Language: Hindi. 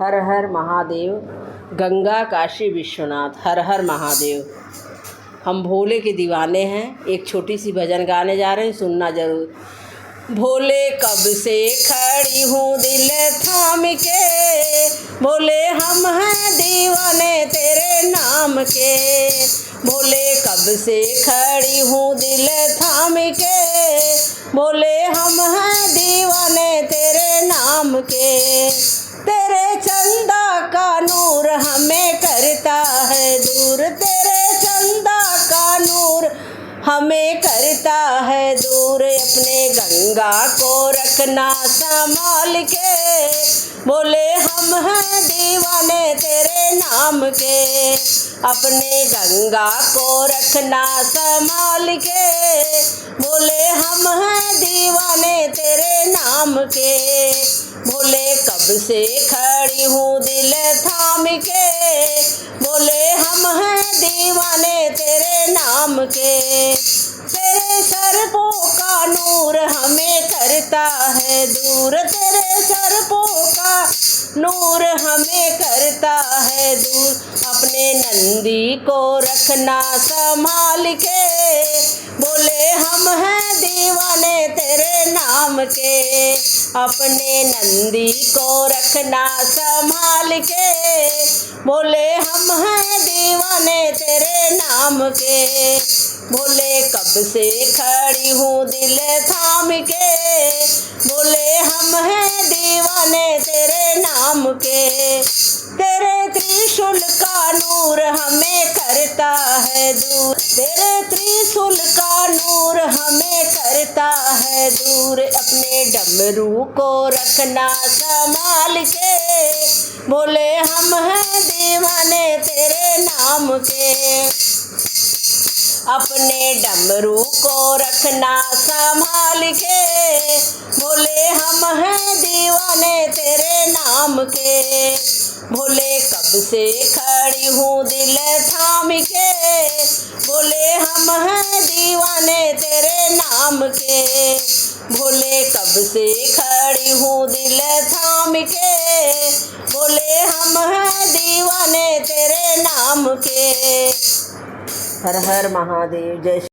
हर हर महादेव। गंगा काशी विश्वनाथ, हर हर महादेव। हम भोले के दीवाने हैं। एक छोटी सी भजन गाने जा रहे हैं, सुनना ज़रूर। भोले कब से खड़ी हूँ दिल थाम के, भोले हम हैं दीवाने तेरे नाम के। भोले कब से खड़ी हूँ दिल थाम के, भोले हम हैं दीवाने तेरे नाम के। तेरे चंदा का नूर हमें करता है दूर, तेरे चंदा का नूर हमें करता है दूर। अपने गंगा को रखना संभाल के, बोले हम हैं दीवाने तेरे नाम के। अपने गंगा को रखना संभाल के, बोले हम हैं दीवाने तेरे नाम के। बोले कब से खड़ी हूँ दिल थाम के, बोले हम हैं दीवाने तेरे नाम के। तेरे सरपों का नूर हमें करता है दूर, तेरे सरपों का नूर हमें करता है दूर। अपने नंदी को रखना संभाल के, बोले हम हैं दीवाने तेरे नाम के। अपने नंदी को रखना संभाल के, बोले हम हैं दीवाने तेरे नाम के। बोले कब से खड़ी हूँ दिल थाम के, बोले हम हैं दीवाने तेरे नाम के। तेरे त्रिशूल का नूर हमें करता है दूर, तेरे त्रिशूल का नूर हमें करता है दूर। अपने डमरू को रखना संभाल के, बोले हम हैं दीवाने तेरे नाम के। अपने डमरू को रखना संभाल के, बोले हम हैं दीवाने तेरे नाम के। बोले कब से खड़ी हूँ दिल थाम के, बोले हम हैं दीवाने तेरे नाम के। बोले कब से खड़ी हूँ दिल थाम के, बोले हम हैं दीवाने तेरे नाम के। हर हर महादेव। जय